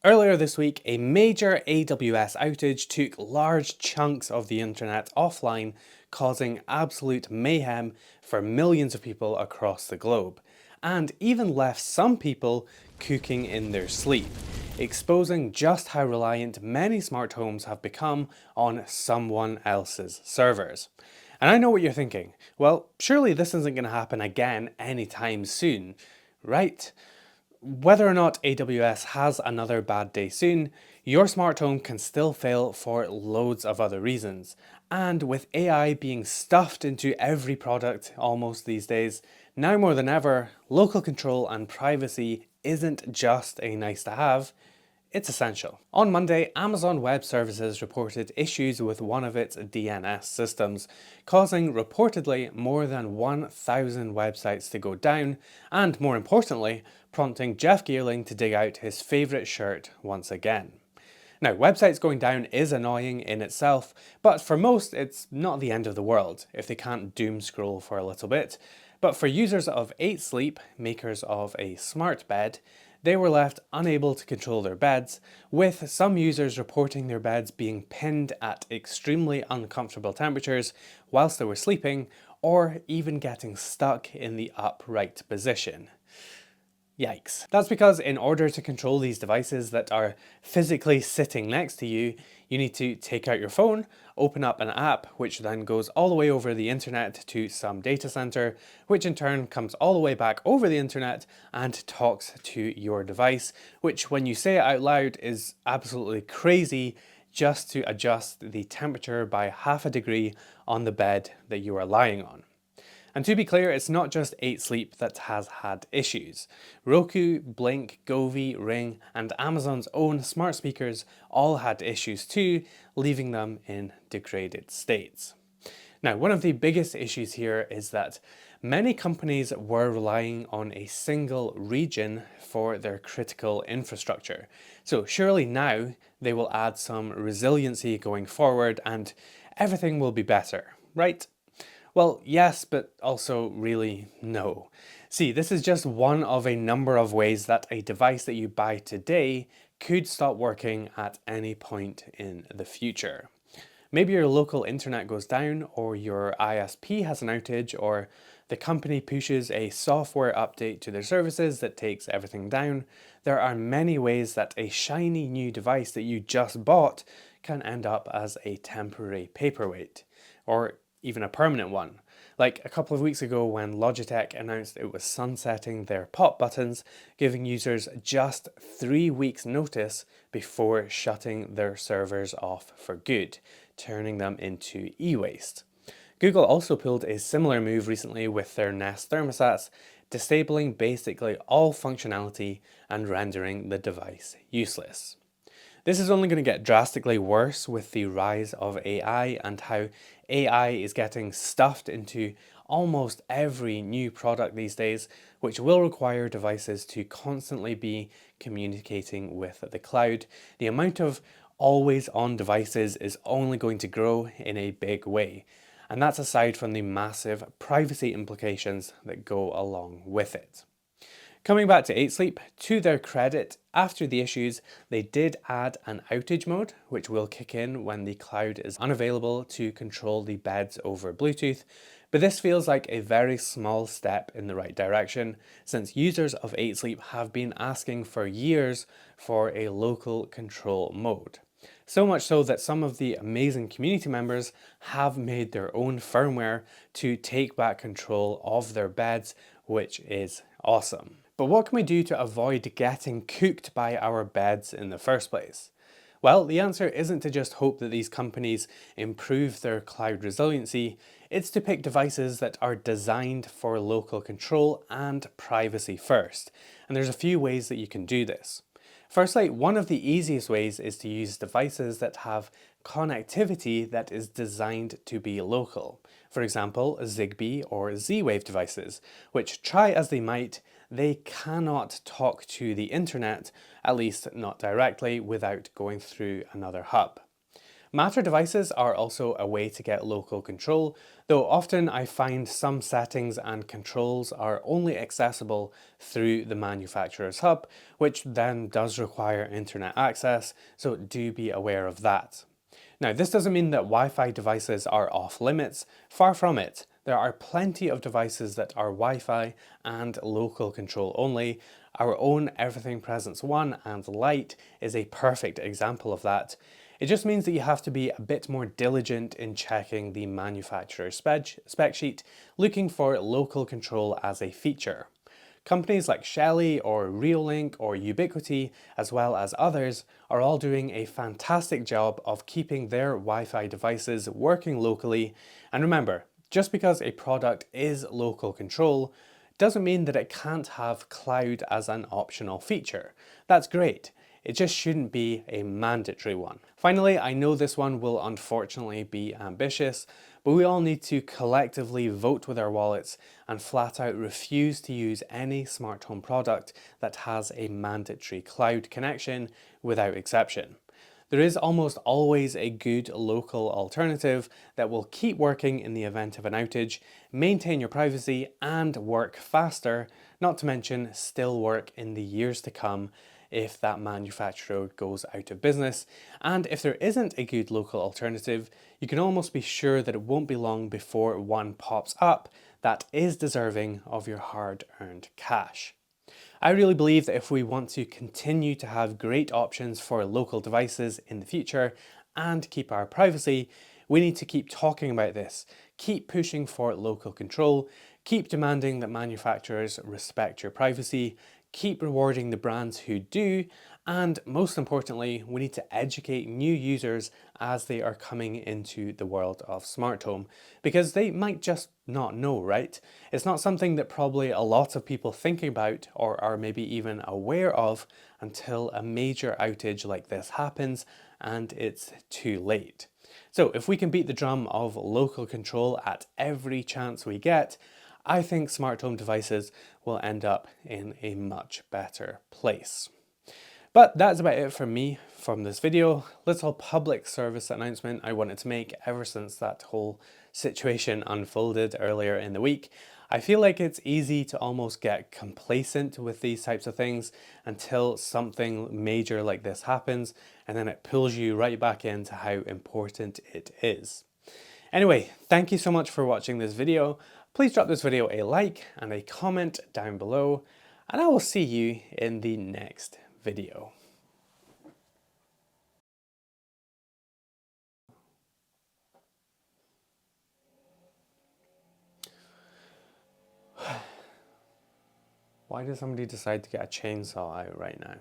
Earlier this week, a major AWS outage took large chunks of the internet offline, causing absolute mayhem for millions of people across the globe, and even left some people cooking in their sleep, exposing just how reliant many smart homes have become on someone else's servers. And I know what you're thinking. Well, surely this isn't going to happen again anytime soon, right? Whether or not AWS has another bad day soon, your smart home can still fail for loads of other reasons. And with AI being stuffed into every product almost these days, now more than ever, local control and privacy isn't just a nice to have, it's essential. On Monday, Amazon Web Services reported issues with one of its DNS systems, causing reportedly more than 1,000 websites to go down, and more importantly, prompting Jeff Geerling to dig out his favourite shirt once again. Now, websites going down is annoying in itself, but for most it's not the end of the world if they can't doom scroll for a little bit. But for users of 8 Sleep, makers of a smart bed, they were left unable to control their beds, with some users reporting their beds being pinned at extremely uncomfortable temperatures whilst they were sleeping, or even getting stuck in the upright position. Yikes. That's because in order to control these devices that are physically sitting next to you, you need to take out your phone, open up an app, which then goes all the way over the internet to some data center, which in turn comes all the way back over the internet and talks to your device, which when you say it out loud is absolutely crazy, just to adjust the temperature by half a degree on the bed that you are lying on. And to be clear, it's not just 8 Sleep that has had issues. Roku, Blink, Govee, Ring, and Amazon's own smart speakers all had issues too, leaving them in degraded states. Now, one of the biggest issues here is that many companies were relying on a single region for their critical infrastructure. So surely now they will add some resiliency going forward and everything will be better, right? Well, yes, but also really no. See, this is just one of a number of ways that a device that you buy today could stop working at any point in the future. Maybe your local internet goes down, or your ISP has an outage, or the company pushes a software update to their services that takes everything down. There are many ways that a shiny new device that you just bought can end up as a temporary paperweight, or even a permanent one. Like a couple of weeks ago when Logitech announced it was sunsetting their pop buttons, giving users just 3 weeks notice before shutting their servers off for good, turning them into e-waste. Google also pulled a similar move recently with their Nest thermostats, disabling basically all functionality and rendering the device useless. This is only going to get drastically worse with the rise of AI and how AI is getting stuffed into almost every new product these days, which will require devices to constantly be communicating with the cloud. The amount of always on devices is only going to grow in a big way. And that's aside from the massive privacy implications that go along with it. Coming back to 8 Sleep, to their credit, after the issues, they did add an outage mode, which will kick in when the cloud is unavailable to control the beds over Bluetooth. But this feels like a very small step in the right direction, since users of 8 Sleep have been asking for years for a local control mode. So much so that some of the amazing community members have made their own firmware to take back control of their beds, which is awesome. But what can we do to avoid getting cooked by our beds in the first place? Well, the answer isn't to just hope that these companies improve their cloud resiliency, it's to pick devices that are designed for local control and privacy first. And there's a few ways that you can do this. Firstly, one of the easiest ways is to use devices that have connectivity that is designed to be local. For example, Zigbee or Z-Wave devices, which try as they might, they cannot talk to the internet, at least not directly, without going through another hub. Matter devices are also a way to get local control, though often I find some settings and controls are only accessible through the manufacturer's hub, which then does require internet access, so do be aware of that. Now, this doesn't mean that Wi-Fi devices are off limits, far from it. There are plenty of devices that are Wi-Fi and local control only. Our own Everything Presence 1 and Lite is a perfect example of that. It just means that you have to be a bit more diligent in checking the manufacturer's spec sheet, looking for local control as a feature. Companies like Shelly or Reliant or Ubiquiti, as well as others, are all doing a fantastic job of keeping their Wi-Fi devices working locally. And remember, just because a product is local control doesn't mean that it can't have cloud as an optional feature. That's great. It just shouldn't be a mandatory one. Finally, I know this one will unfortunately be ambitious, but we all need to collectively vote with our wallets and flat out refuse to use any smart home product that has a mandatory cloud connection without exception. There is almost always a good local alternative that will keep working in the event of an outage, maintain your privacy and work faster, not to mention still work in the years to come if that manufacturer goes out of business. And if there isn't a good local alternative, you can almost be sure that it won't be long before one pops up that is deserving of your hard-earned cash. I really believe that if we want to continue to have great options for local devices in the future and keep our privacy, we need to keep talking about this, keep pushing for local control, keep demanding that manufacturers respect your privacy, keep rewarding the brands who do, and most importantly, we need to educate new users as they are coming into the world of smart home, because they might just not know, right? It's not something that probably a lot of people think about or are maybe even aware of until a major outage like this happens and it's too late. So if we can beat the drum of local control at every chance we get, I think smart home devices will end up in a much better place. But that's about it for me from this video. Little public service announcement I wanted to make ever since that whole situation unfolded earlier in the week. I feel like it's easy to almost get complacent with these types of things until something major like this happens, and then it pulls you right back into how important it is. Anyway, thank you so much for watching this video. Please drop this video a like and a comment down below, and I will see you in the next video. Why does somebody decide to get a chainsaw out right now?